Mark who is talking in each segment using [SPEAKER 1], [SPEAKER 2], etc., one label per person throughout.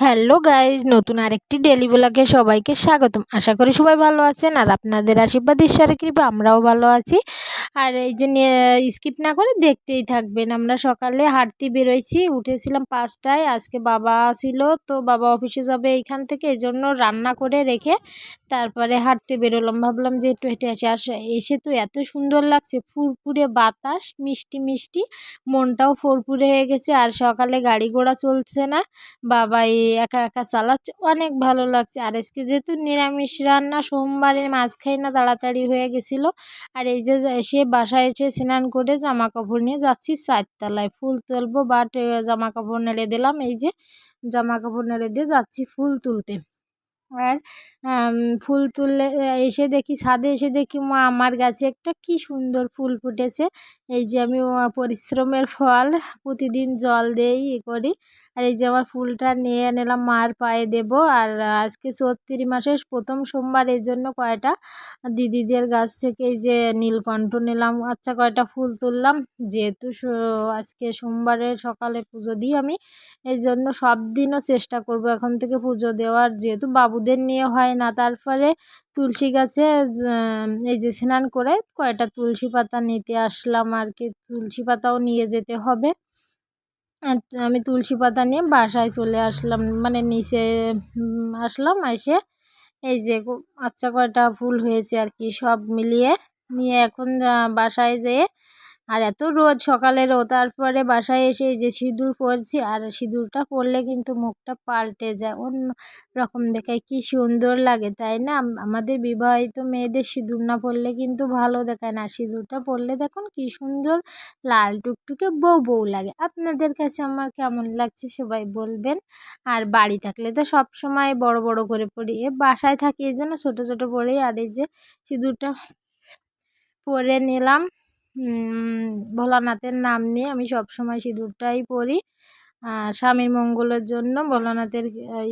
[SPEAKER 1] Hello guys, নতুন আরেকটি daily ব্লগে সবাইকে স্বাগতম। আশা করি সবাই ভালো আছেন আর আপনাদের আশীর্বাদ ঈশ্বরের কৃপা আমরাও ভালো আছি। আর এই যে স্কিপ না করে দেখতেই থাকবেন। আমরা সকালে হাঁটতে বেরোইছি, উঠেছিলাম 5টায়। আজকে বাবা ছিল, তো বাবা অফিসে যাবে এইখান থেকে, এই জন্য রান্না করে রেখে তারপরে হাঁটতে বেরোলাম। ভাবলাম যে একটু হেঁটে আসি। এসে তো এত সুন্দর লাগছে, ফুরফুরে বাতাস, মিষ্টি মিষ্টি, মনটাও ফুরফুরে হয়ে গেছে। আর সকালে গাড়ি ঘোড়া চলছে না, বাবা একা একা চালাচ্ছে, অনেক ভালো লাগছে। আর আজকে যেহেতু নিরামিষ রান্না, সোমবারে মাছ খাই না, তাড়াতাড়ি হয়ে গেছিলো। আর এই যে এসে বাসায় এসে স্নান করে জামা কাপড় নিয়ে যাচ্ছি 4তলায়, ফুল তুলবো। বাট জামা কাপড় নেড়ে দিলাম, এই যে জামা কাপড় নেড়ে দিয়ে যাচ্ছি ফুল তুলতে। আর ফুল তুললে এসে দেখি, ছাদে এসে দেখি মা আমার গাছে একটা কি সুন্দর ফুল ফুটেছে। এই যে আমি পরিশ্রমের ফল, প্রতিদিন জল দেই, করি। আর এই যে আমার ফুলটা নিয়ে নিলাম, মার পায়ে দেব। আর আজকে চৈত্রি মাসের প্রথম সোমবার, এই জন্য কয়টা দিদিদের গাছ থেকে এই যে নীলকণ্ঠ নিলাম। আচ্ছা, কয়টা ফুল তুললাম, যেহেতু আজকে সোমবারের সকালে পুজো দিই আমি, এই জন্য সব দিনও চেষ্টা করব এখন থেকে পুজো দেওয়ার, যেহেতু বাবুদের নিয়ে হয় না। তারপরে তুলসী গাছে এই যে স্নান করে কয়টা তুলসী পাতা নিতে আসলাম আর কি, তুলসী পাতাও নিয়ে যেতে হবে। আমি তুলসী পাতা নিয়ে বাসায় চলে আসলাম, মানে নিচে আসলাম। এসে এই যে আচ্ছা কয়টা ফুল হয়েছে আর কি, সব মিলিয়ে নিয়ে এখন বাসায় যেয়ে, আর এত রোদ, সকালে রোদ, তারপরে বাসায় এসে এই যে সিঁদুর পরছি। আর সিঁদুরটা পরলে কিন্তু মুখটা পাল্টে যায়, অন্য রকম দেখায়, কি সুন্দর লাগে তাই না? আমাদের বিবাহিত মেয়েদের সিঁদুর না পরলে কিন্তু ভালো দেখায় না, সিঁদুরটা পরলে দেখুন কি সুন্দর লাল টুকটুকে বউ বউ লাগে। আপনাদের কাছে আমার কেমন লাগছে সবাই বলবেন। আর বাড়ি থাকলে তো সব সময় বড় বড় করে পরি, বাসায় থাকি এই জন্য ছোটো ছোটো পরি। আর এই যে সিঁদুরটা পরে নিলাম, ভোলানাথের নাম নিয়ে আমি সব সময় সিঁদুরটাই পরি, স্বামীর মঙ্গলের জন্য, ভোলানাথের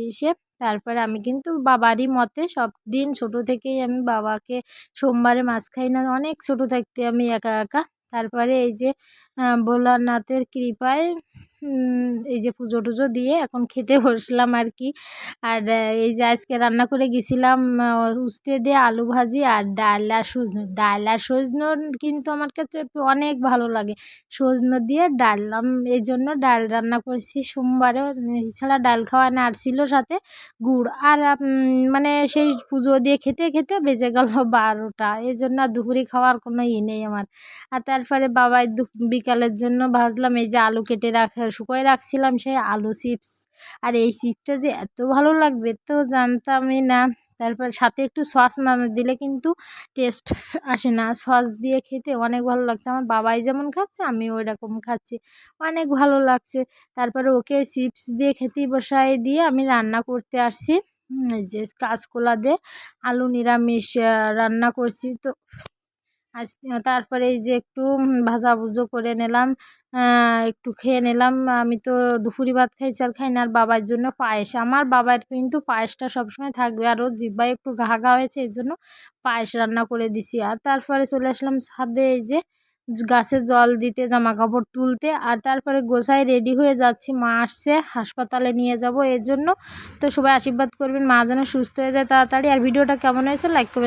[SPEAKER 1] ইসে। তারপরে আমি কিন্তু বাবারই মতে সব দিন ছোটো থেকেই আমি বাবাকে, সোমবারে মাছ খাই না, অনেক ছোটো থাকতে আমি একা একা। তারপরে এই যে ভোলানাথের কৃপায় এই যে পুজো টুজো দিয়ে এখন খেতে বসলাম আর কি। আর এই যে আজকে রান্না করে গেছিলাম উস্তে দিয়ে আলু ভাজি আর ডাল আর সজনে, ডাল আর সজনে কিন্তু আমার কাছে অনেক ভালো লাগে, সজনে দিয়ে ডাল। এই জন্য ডাল রান্না করছি সোমবারে, এছাড়া ডাল খাওয়া না। আর ছিল সাথে গুড়। আর মানে সেই পুজো দিয়ে খেতে খেতে বেজে গেল 12টা, এই জন্য আর দুপুরে খাওয়ার কোনো নেই আমার। আর তারপরে বাবাই বিকালের জন্য ভাজলাম, এই যে আলু কেটে শুকোয় রাখছিলাম, সেই আলু চিপস। আর এই চিপসটা যে এত ভালো লাগবে তো জানতামই না। তারপর সাথে একটু সস না দিলে কিন্তু টেস্ট আসে না, সস দিয়ে খেতে অনেক ভালো লাগছে। আমার বাবাই যেমন খাচ্ছে আমি ওই রকম খাচ্ছি, অনেক ভালো লাগছে। তারপরে ওকে চিপস দিয়ে খেতে বসাই দিয়ে আমি রান্না করতে আসছি। এই যে কাঁচকলা দিয়ে আলু নিরামিষ রান্না করছি তো। তারপরে এই যে একটু ভাজাভুজো করে নিলাম, একটু খেয়ে নিলাম। আমি তো দুপুরি ভাত খাই, চাল খাই না। আর বাবার জন্য পায়েস, আমার বাবার কিন্তু পায়েসটা সবসময় থাকবে, আর ওর জিহ্বায় একটু ঘা ঘা হয়েছে, এই জন্য পায়েস রান্না করে দিছি। আর তারপরে চলে আসলাম ছাদে, এই যে গাছে জল দিতে, জামা কাপড় তুলতে। আর তারপরে গোছায় রেডি হয়ে যাচ্ছি, মা আসছে, হাসপাতালে নিয়ে যাব এর জন্য। তো সবাই আশীর্বাদ করবেন মা যেন সুস্থ হয়ে যায় তাড়াতাড়ি। আর ভিডিওটা কেমন হয়েছে লাইক করবেন।